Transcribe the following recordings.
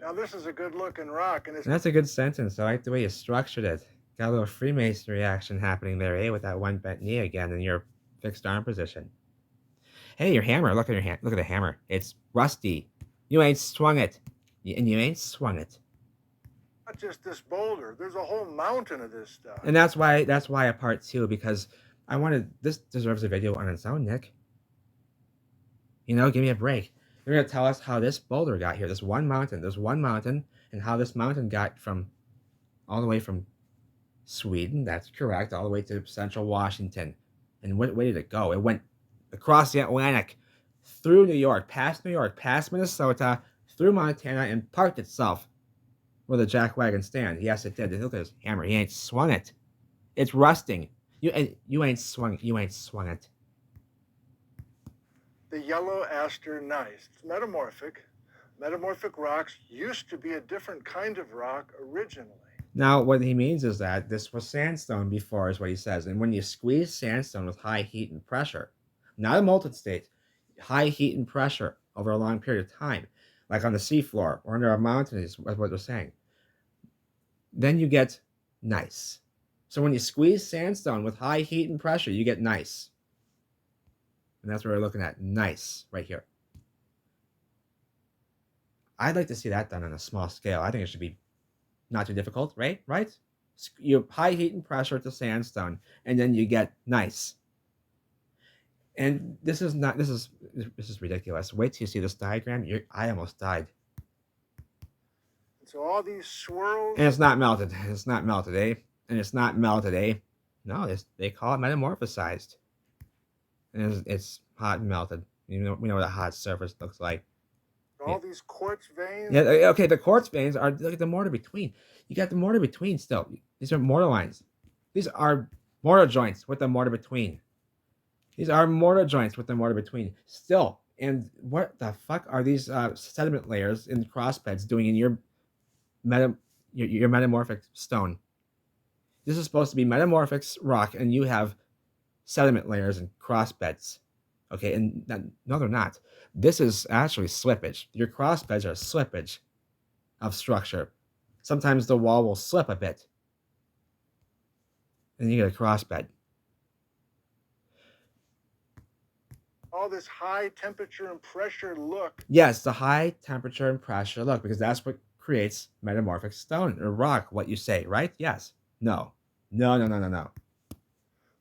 Now this is a good-looking rock, and it's And that's a good sentence. I like the way you structured it. Got a little Freemasonry action happening there, eh? With that one bent knee again in your fixed arm position. Hey, your hammer. Look at your hand. Look at the hammer. It's rusty. You ain't swung it. And you ain't swung it. not just this boulder. There's a whole mountain of this stuff. And that's why a part two, because I wanted this deserves a video on its own, Nick. You know, give me a break. You're gonna tell us how this boulder got here. This one mountain, and how this mountain got from all the way from Sweden, that's correct, all the way to central Washington. And where did it go? It went across the Atlantic, through New York, past Minnesota, through Montana, and parked itself where the jack wagon stand. Yes, it did. Look at his hammer. He ain't swung it. It's rusting. You ain't swung it. The yellow aster gneiss. It's metamorphic. Metamorphic rocks used to be a different kind of rock originally. Now, what he means is that this was sandstone before, is what he says. And when you squeeze sandstone with high heat and pressure, not a molten state, high heat and pressure over a long period of time, like on the seafloor or under a mountain, is what they're saying, then you get gneiss. So when you squeeze sandstone with high heat and pressure, you get gneiss. And that's what we're looking at, gneiss, right here. I'd like to see that done on a small scale. I think it should be not too difficult, right? You high heat and pressure to sandstone, and then you get gneiss. And this is ridiculous. Wait till you see this diagram. I almost died. So all these swirls. And it's not melted. It's not melted, eh? And it's not melted, eh? No, they call it metamorphosized. And it's hot and melted. We know what a hot surface looks like. All these quartz veins. Yeah, okay, the quartz veins are, look at the mortar between. You got the mortar between still. These are mortar lines. These are mortar joints with the mortar between. These are mortar joints with the mortar between still. And what the fuck are these sediment layers in cross beds doing in your metamorphic stone? This is supposed to be metamorphic rock, and you have sediment layers and cross beds. Okay, and no, they're not. This is actually slippage. Your cross beds are slippage of structure. Sometimes the wall will slip a bit, and you get a cross bed. All this high temperature and pressure look. Yes, the high temperature and pressure look, because that's what creates metamorphic stone or rock, what you say, right? Yes. No.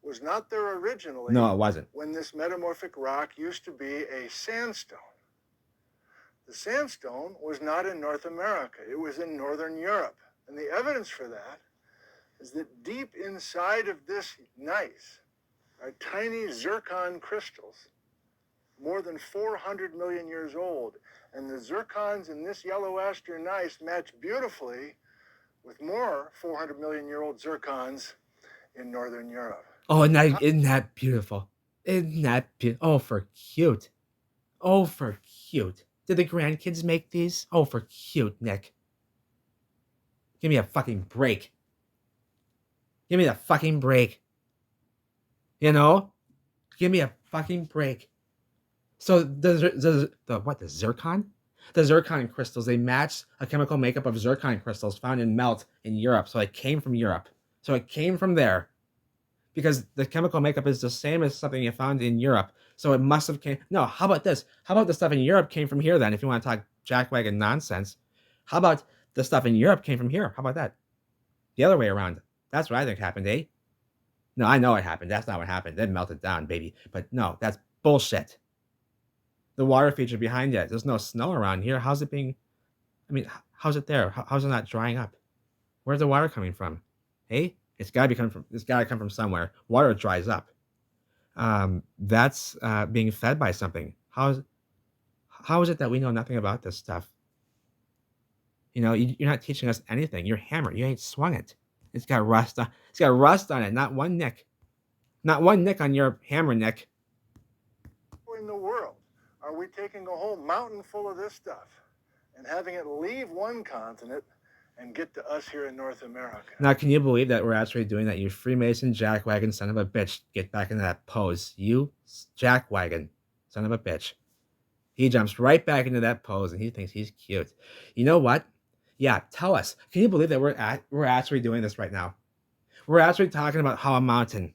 Was not there originally. No, it wasn't. When this metamorphic rock used to be a sandstone. The sandstone was not in North America. It was in Northern Europe. And the evidence for that is that deep inside of this gneiss are tiny zircon crystals, more than 400 million years old. And the zircons in this yellow aster gneiss match beautifully with more 400 million year old zircons in Northern Europe. Oh, isn't that beautiful? Isn't that beautiful? Oh, for cute. Oh, for cute. Did the grandkids make these? Oh, for cute, Nick. Give me a fucking break. Give me the fucking break. You know? Give me a fucking break. So the zircon? The zircon crystals, they match a chemical makeup of zircon crystals found in melt in Europe. So it came from Europe. So it came from there. Because the chemical makeup is the same as something you found in Europe. So it must have came. No, how about this? How about the stuff in Europe came from here then, if you want to talk jackwagon nonsense? How about the stuff in Europe came from here? How about that? The other way around. That's what I think happened, eh? No, I know it happened. That's not what happened. It melted down, baby. But no, that's bullshit. The water feature behind it. There's no snow around here. How's it being? I mean, how's it there? How's it not drying up? Where's the water coming from? Hey? It's got to come from somewhere. Water dries up. That's being fed by something. How is it that we know nothing about this stuff? You know, you're not teaching us anything. Your hammer, you ain't swung it. It's got rust on. It's got rust on it. Not one nick. Not one nick on your hammer, Nick. In the world, are we taking a whole mountain full of this stuff and having it leave one continent and get to us here in North America? Now, can you believe that we're actually doing that? You Freemason jackwagon son of a bitch. Get back into that pose. You jackwagon son of a bitch. He jumps right back into that pose and he thinks he's cute. You know what? Yeah, tell us. Can you believe that we're actually doing this right now? We're actually talking about how a mountain.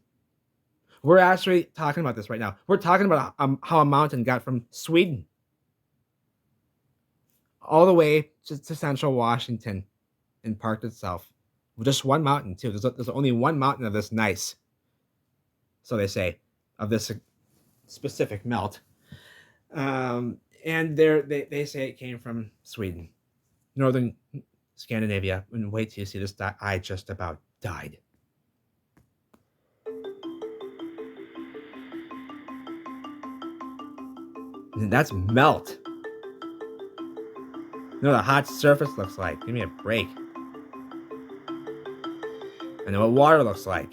We're actually talking about this right now. We're talking about how a mountain got from Sweden all the way to central Washington and parked itself. Just one mountain, too. There's only one mountain of this nice, so they say, of this specific melt. And they say it came from Sweden, northern Scandinavia. And wait till you see this. I just about died. And that's melt. You know what a hot surface looks like. Give me a break. I know what water looks like.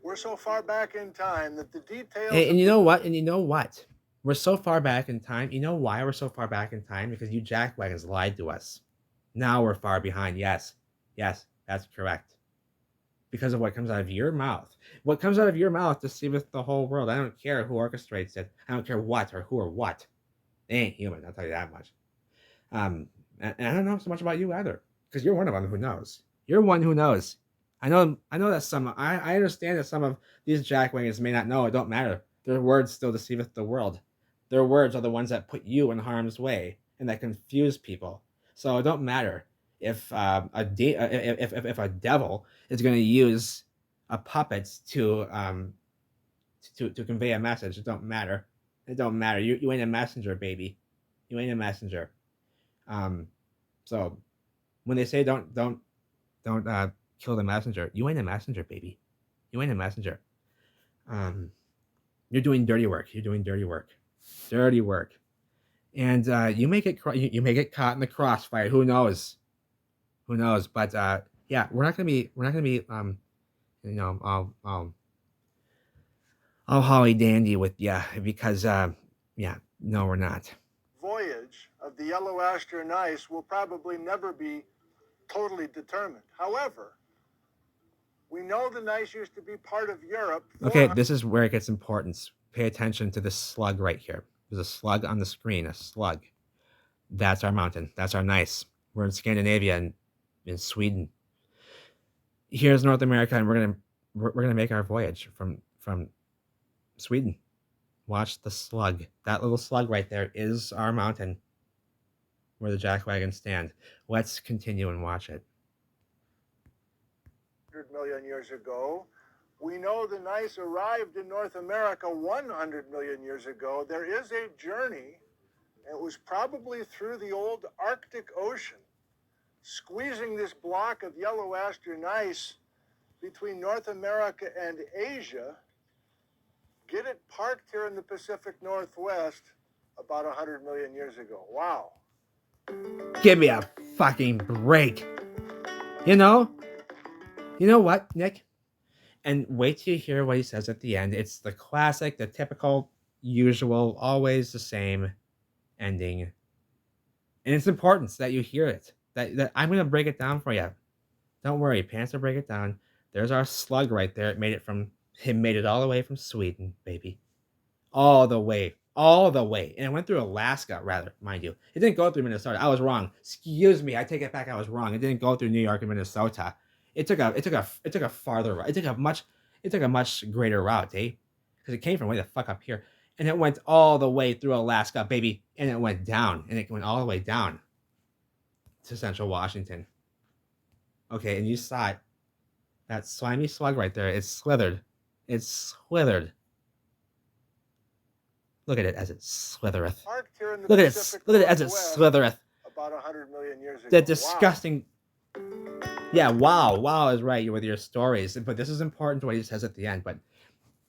We're so far back in time that the details. And you know what? And you know what? We're so far back in time. You know why we're so far back in time? Because you jackwagons lied to us. Now we're far behind. Yes, that's correct. Because of what comes out of your mouth. What comes out of your mouth deceiveth the whole world. I don't care who orchestrates it. I don't care what or who or what. They ain't human. I'll tell you that much. And I don't know so much about you either, because you're one of them who knows. You're one who knows. I know that some. I understand that some of these jackwagons may not know. It don't matter. Their words still deceiveth the world. Their words are the ones that put you in harm's way and that confuse people. So it don't matter if if a devil is going to use a puppet to convey a message. It don't matter. It don't matter. You ain't a messenger, baby. You ain't a messenger. So when they say don't kill the messenger, you ain't a messenger, baby. You ain't a messenger. You're doing dirty work. You're doing dirty work. Dirty work. And you may get caught in the crossfire. Who knows? Who knows? But yeah, we're not gonna be all holly dandy with because yeah, no, we're not. Voyage of the yellow aster and ice will probably never be totally determined. However, we know the gneiss used to be part of Europe. Okay, this is where it gets important. Pay attention to this slug right here. There's a slug on the screen, a slug. That's our mountain. That's our gneiss. We're in Scandinavia and in Sweden. Here's North America, and we're gonna make our voyage from Sweden. Watch the slug. That little slug right there is our mountain where the jackwagons stand. Let's continue and watch it. 100 million years ago. We know the gneiss arrived in North America 100 million years ago. There is a journey. It was probably through the old Arctic Ocean, squeezing this block of yellow aster gneiss between North America and Asia, get it parked here in the Pacific Northwest about 100 million years ago. Wow. Give me a fucking break. You know what, Nick? And wait till you hear what he says at the end. It's the classic, the typical, usual, always the same ending. And it's important that you hear it. That I'm gonna break it down for you. Don't worry, Pants will break it down. There's our slug right there. It made it all the way from Sweden, baby. All the way. And it went through Alaska, rather, mind you. It didn't go through Minnesota. I was wrong. Excuse me, I take it back. I was wrong. It didn't go through New York and Minnesota. It took a farther route. It took a much greater route, eh? Because it came from way the fuck up here. And it went all the way through Alaska, baby. And it went down. And it went all the way down to central Washington. Okay, and you saw it. That slimy slug right there, it's slithered. It's slithered. Look at it as it slithereth. Look at it as it slithereth. About 100 million years ago. That disgusting. Wow. Yeah, wow is right with your stories. But this is important to what he says at the end. But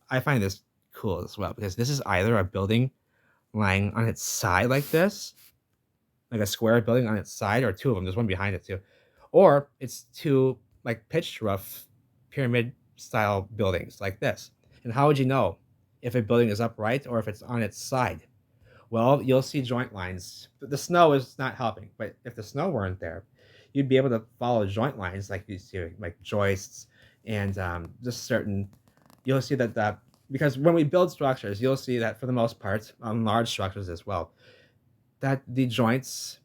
I find this cool as well, because this is either a building lying on its side like this, like a square building on its side, or two of them. There's one behind it too. Or it's two like pitched roof pyramid style buildings like this. And how would you know if a building is upright or if it's on its side? Well, you'll see joint lines. The snow is not helping, but if the snow weren't there, you'd be able to follow joint lines like you see, like joists and just certain you'll see that because when we build structures, you'll see that for the most part, on large structures as well, that the joints,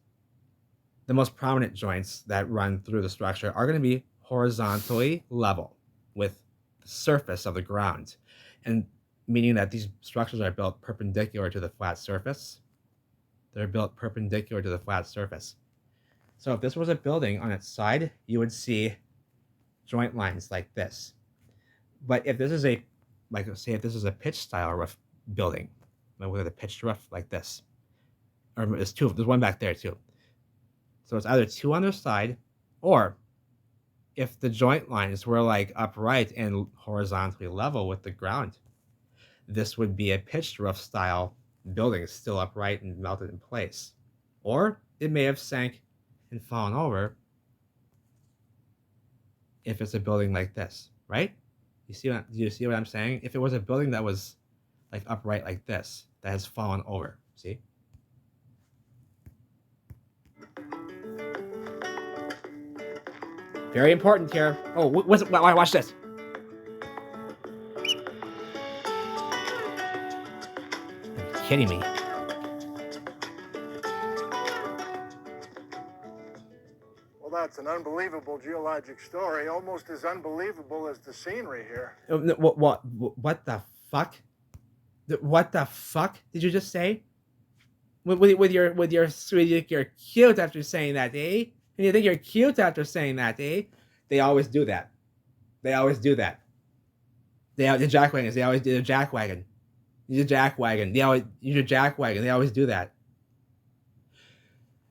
the most prominent joints that run through the structure are going to be horizontally level with the surface of the ground, and meaning that these structures are built perpendicular to the flat surface. They're built perpendicular to the flat surface. So if this was a building on its side, you would see joint lines like this. But if this is a, like say if this is a pitch style roof building, like with a pitched roof like this, or there's two, there's one back there too. So it's either two on their side, or if the joint lines were like upright and horizontally level with the ground, this would be a pitched roof style building, still upright and melted in place. Or it may have sank and fallen over if it's a building like this, right? Do you see what I'm saying? If it was a building that was like upright like this, that has fallen over, see? Very important here. Oh, watch this. Are you kidding me? Well, that's an unbelievable geologic story, almost as unbelievable as the scenery here. What the fuck? What the fuck did you just say? With you're cute after saying that, eh? And you think you're cute after saying that, eh? They always do that. They always do that. The jackwagons. They always do the jackwagon. Use a jackwagon. They always use a jackwagon. They always do that.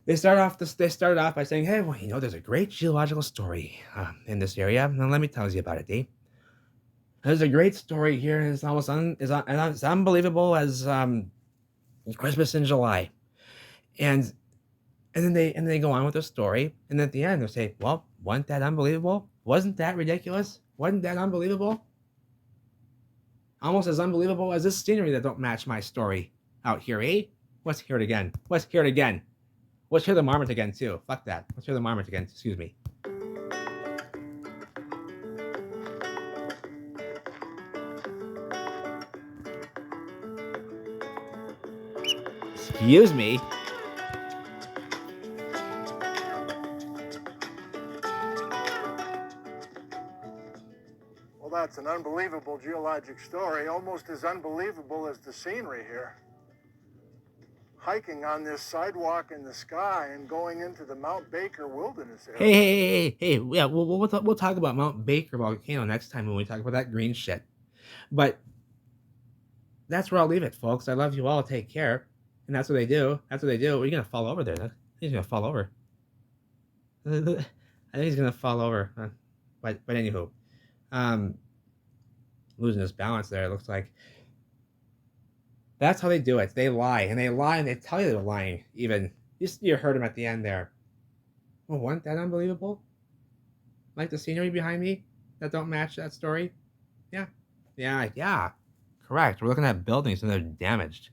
They started off by saying, "Hey, well, you know, there's a great geological story in this area. Now let me tell you about it, eh? There's a great story here. It's almost it's unbelievable as Christmas in July." And then they go on with the story, and at the end they say, "Well, wasn't that unbelievable? Wasn't that ridiculous? Wasn't that unbelievable? Almost as unbelievable as this scenery that don't match my story out here, eh? Let's hear it again. Let's hear it again. Let's hear the marmot again too. Fuck that. Let's hear the marmot again. Excuse me." Excuse me. Well, that's an unbelievable geologic story, almost as unbelievable as the scenery here. Hiking on this sidewalk in the sky and going into the Mount Baker Wilderness area. Hey. Yeah, we'll talk about Mount Baker volcano next time when we talk about that green shit. But that's where I'll leave it, folks. I love you all. Take care. And that's what they do. That's what they do. You're gonna fall over there. He's gonna fall over. I think he's gonna fall over. But anywho, losing his balance there. It looks like. That's how they do it. They lie and they tell you they're lying. Even you heard him at the end there. Well, wasn't that unbelievable? Like the scenery behind me that don't match that story? Yeah. Correct. We're looking at buildings and they're damaged.